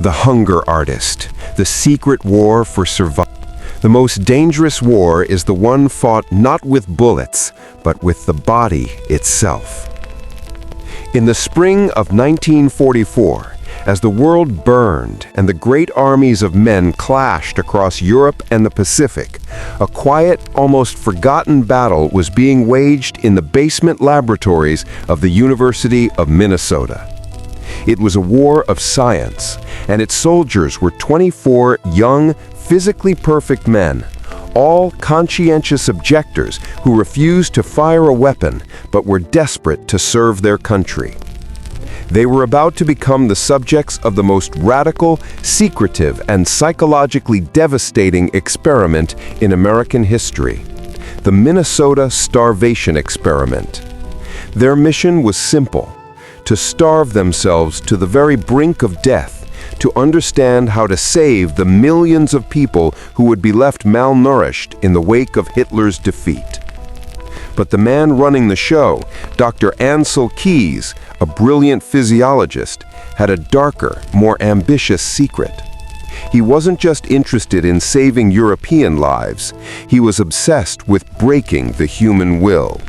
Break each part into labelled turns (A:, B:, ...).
A: The hunger artist, the secret war for survival. The most dangerous war is the one fought not with bullets, but with the body itself. In the spring of 1944, as the world burned and the great armies of men clashed across Europe and the Pacific, a quiet, almost forgotten battle was being waged in the basement laboratories of the University of Minnesota. It was a war of science, and its soldiers were 24 young, physically perfect men, all conscientious objectors who refused to fire a weapon but were desperate to serve their country. They were about to become the subjects of the most radical, secretive, and psychologically devastating experiment in American history, the Minnesota Starvation Experiment. Their mission was simple: to starve themselves to the very brink of death, to understand how to save the millions of people who would be left malnourished in the wake of Hitler's defeat. But the man running the show, Dr. Ansel Keys, a brilliant physiologist, had a darker, more ambitious secret. He wasn't just interested in saving European lives, he was obsessed with breaking the human will.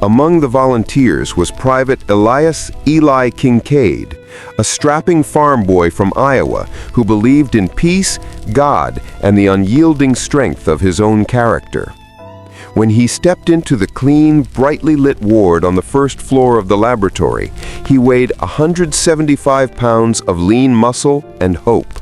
A: Among the volunteers was Private Elias Eli Kincaid, a strapping farm boy from Iowa who believed in peace, God, and the unyielding strength of his own character. When he stepped into the clean, brightly lit ward on the first floor of the laboratory, he weighed 175 pounds of lean muscle and hope.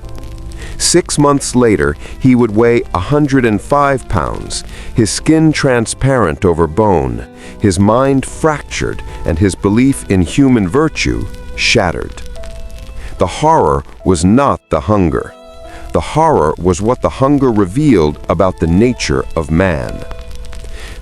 A: 6 months later, he would weigh 105 pounds, his skin transparent over bone, his mind fractured, and his belief in human virtue shattered. The horror was not the hunger. The horror was what the hunger revealed about the nature of man.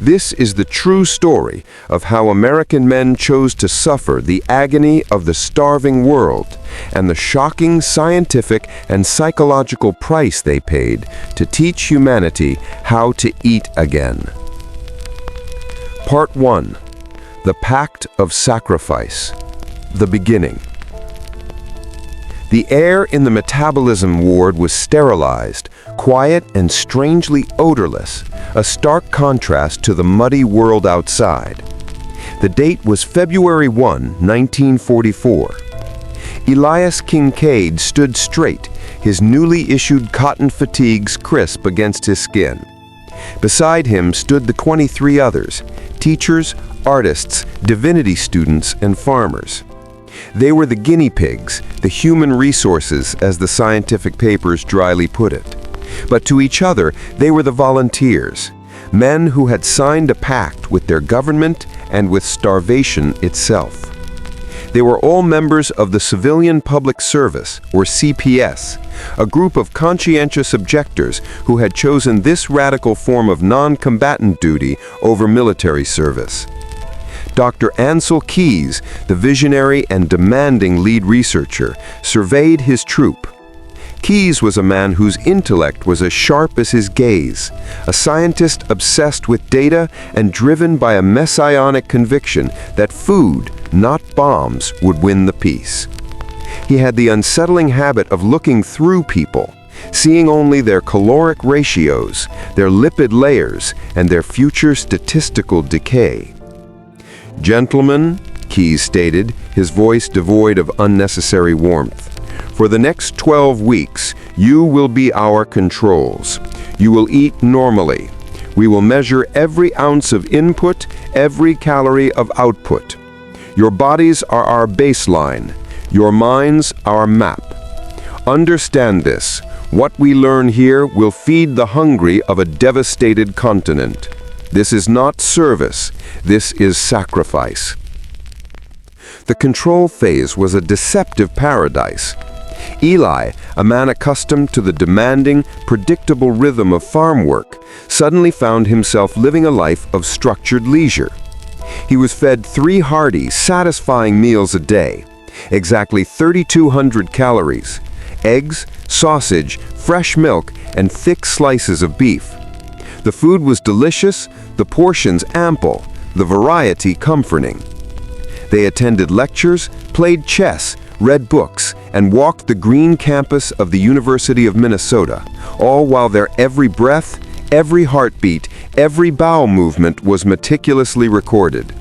A: This is the true story of how American men chose to suffer the agony of the starving world and the shocking scientific and psychological price they paid to teach humanity how to eat again. Part 1. The Pact of Sacrifice. The Beginning. The air in the metabolism ward was sterilized, quiet and strangely odorless, a stark contrast to the muddy world outside. The date was February 1, 1944. Elias Kincaid stood straight, his newly issued cotton fatigues crisp against his skin. Beside him stood the 23 others, teachers, artists, divinity students, and farmers. They were the guinea pigs, the human resources, as the scientific papers dryly put it. But to each other, they were the volunteers, men who had signed a pact with their government and with starvation itself. They were all members of the Civilian Public Service, or CPS, a group of conscientious objectors who had chosen this radical form of non-combatant duty over military service. Dr. Ansel Keys, the visionary and demanding lead researcher, surveyed his troop. Keys was a man whose intellect was as sharp as his gaze, a scientist obsessed with data and driven by a messianic conviction that food, not bombs, would win the peace. He had the unsettling habit of looking through people, seeing only their caloric ratios, their lipid layers, and their future statistical decay. "Gentlemen," Keys stated, his voice devoid of unnecessary warmth, "for the next 12 weeks, you will be our controls. You will eat normally. We will measure every ounce of input, every calorie of output. Your bodies are our baseline, your minds our map. Understand this. What we learn here will feed the hungry of a devastated continent. This is not service, this is sacrifice." The control phase was a deceptive paradise. Eli, a man accustomed to the demanding, predictable rhythm of farm work, suddenly found himself living a life of structured leisure. He was fed 3 hearty, satisfying meals a day, exactly 3,200 calories, eggs, sausage, fresh milk, and thick slices of beef. The food was delicious, the portions ample, the variety comforting. They attended lectures, played chess, read books, and walked the green campus of the University of Minnesota, all while their every breath, every heartbeat, every bowel movement was meticulously recorded.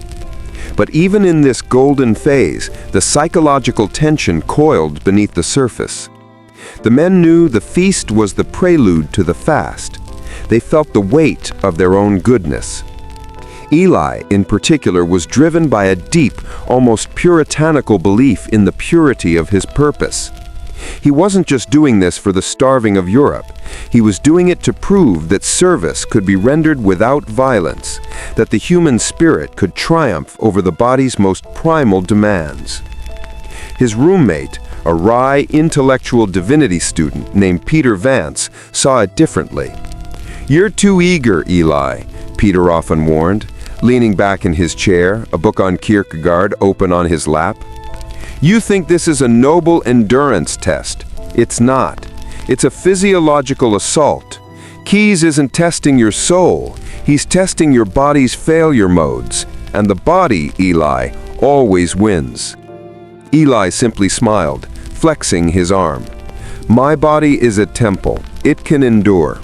A: But even in this golden phase, the psychological tension coiled beneath the surface. The men knew the feast was the prelude to the fast. They felt the weight of their own goodness. Eli, in particular, was driven by a deep, almost puritanical belief in the purity of his purpose. He wasn't just doing this for the starving of Europe. He was doing it to prove that service could be rendered without violence, that the human spirit could triumph over the body's most primal demands. His roommate, a wry intellectual divinity student named Peter Vance, saw it differently. "You're too eager, Eli," Peter often warned, leaning back in his chair, a book on Kierkegaard open on his lap. "You think this is a noble endurance test. It's not. It's a physiological assault. Keyes isn't testing your soul. He's testing your body's failure modes. And the body, Eli, always wins." Eli simply smiled, flexing his arm. "My body is a temple. It can endure."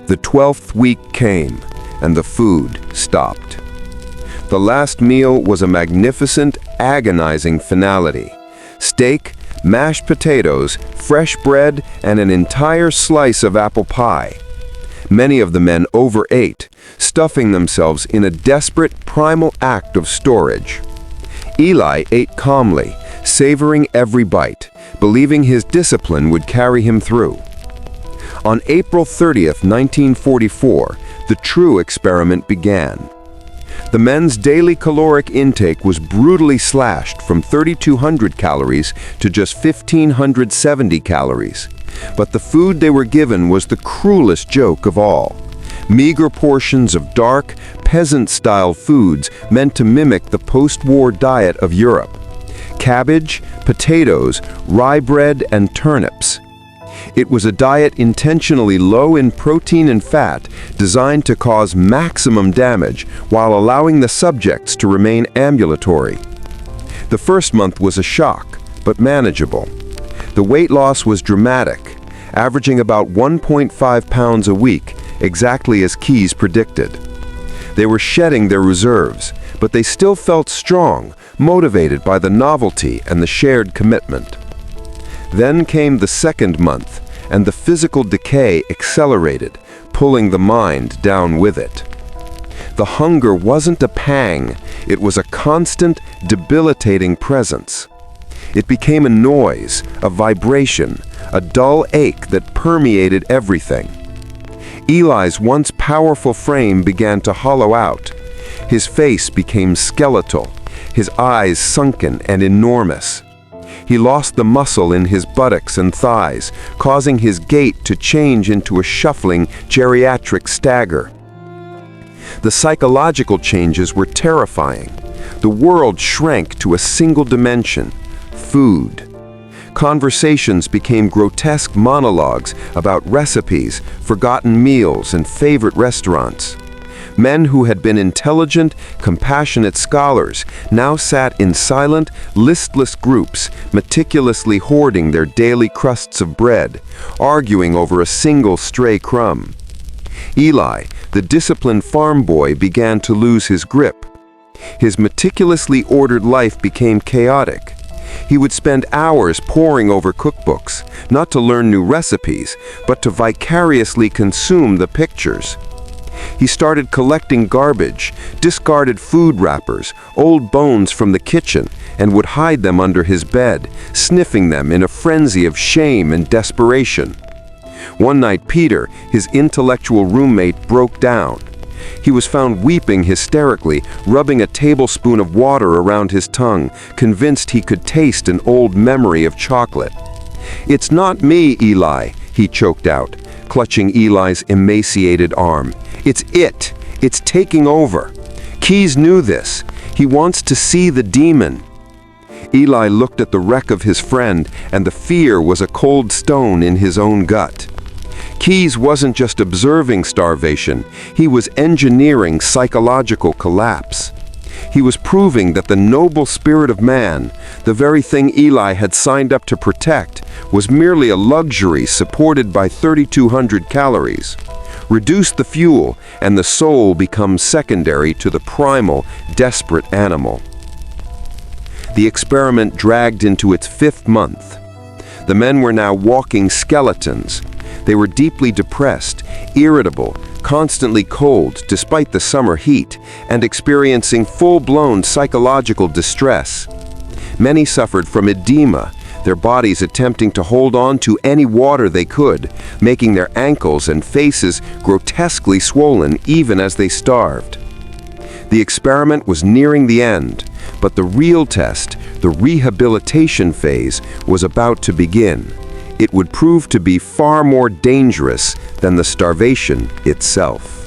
A: The 12th week came, and the food stopped. The last meal was a magnificent, agonizing finality. Steak, mashed potatoes, fresh bread, and an entire slice of apple pie. Many of the men overate, stuffing themselves in a desperate, primal act of storage. Eli ate calmly, savoring every bite, believing his discipline would carry him through. On April 30th, 1944, the true experiment began. The men's daily caloric intake was brutally slashed from 3,200 calories to just 1,570 calories. But the food they were given was the cruelest joke of all. Meager portions of dark, peasant-style foods meant to mimic the post-war diet of Europe. Cabbage, potatoes, rye bread, and turnips. It was a diet intentionally low in protein and fat, designed to cause maximum damage while allowing the subjects to remain ambulatory. The first month was a shock, but manageable. The weight loss was dramatic, averaging about 1.5 pounds a week, exactly as Keyes predicted. They were shedding their reserves, but they still felt strong, motivated by the novelty and the shared commitment. Then came the second month, and the physical decay accelerated, pulling the mind down with it. The hunger wasn't a pang, it was a constant, debilitating presence. It became a noise, a vibration, a dull ache that permeated everything. Eli's once powerful frame began to hollow out. His face became skeletal, his eyes sunken and enormous. He lost the muscle in his buttocks and thighs, causing his gait to change into a shuffling, geriatric stagger. The psychological changes were terrifying. The world shrank to a single dimension: food. Conversations became grotesque monologues about recipes, forgotten meals, and favorite restaurants. Men who had been intelligent, compassionate scholars now sat in silent, listless groups, meticulously hoarding their daily crusts of bread, arguing over a single stray crumb. Eli, the disciplined farm boy, began to lose his grip. His meticulously ordered life became chaotic. He would spend hours poring over cookbooks, not to learn new recipes, but to vicariously consume the pictures. He started collecting garbage, discarded food wrappers, old bones from the kitchen, and would hide them under his bed, sniffing them in a frenzy of shame and desperation. One night, Peter, his intellectual roommate, broke down. He was found weeping hysterically, rubbing a tablespoon of water around his tongue, convinced he could taste an old memory of chocolate. "It's not me, Eli," he choked out, clutching Eli's emaciated arm. "It's it. It's taking over. Keyes knew this. He wants to see the demon." Eli looked at the wreck of his friend, and the fear was a cold stone in his own gut. Keyes wasn't just observing starvation, he was engineering psychological collapse. He was proving that the noble spirit of man, the very thing Eli had signed up to protect, was merely a luxury supported by 3,200 calories. Reduce the fuel, and the soul becomes secondary to the primal, desperate animal. The experiment dragged into its 5th month. The men were now walking skeletons. They were deeply depressed, irritable, constantly cold despite the summer heat, and experiencing full-blown psychological distress. Many suffered from edema, their bodies attempting to hold on to any water they could, making their ankles and faces grotesquely swollen even as they starved. The experiment was nearing the end, but the real test, the rehabilitation phase, was about to begin. It would prove to be far more dangerous than the starvation itself.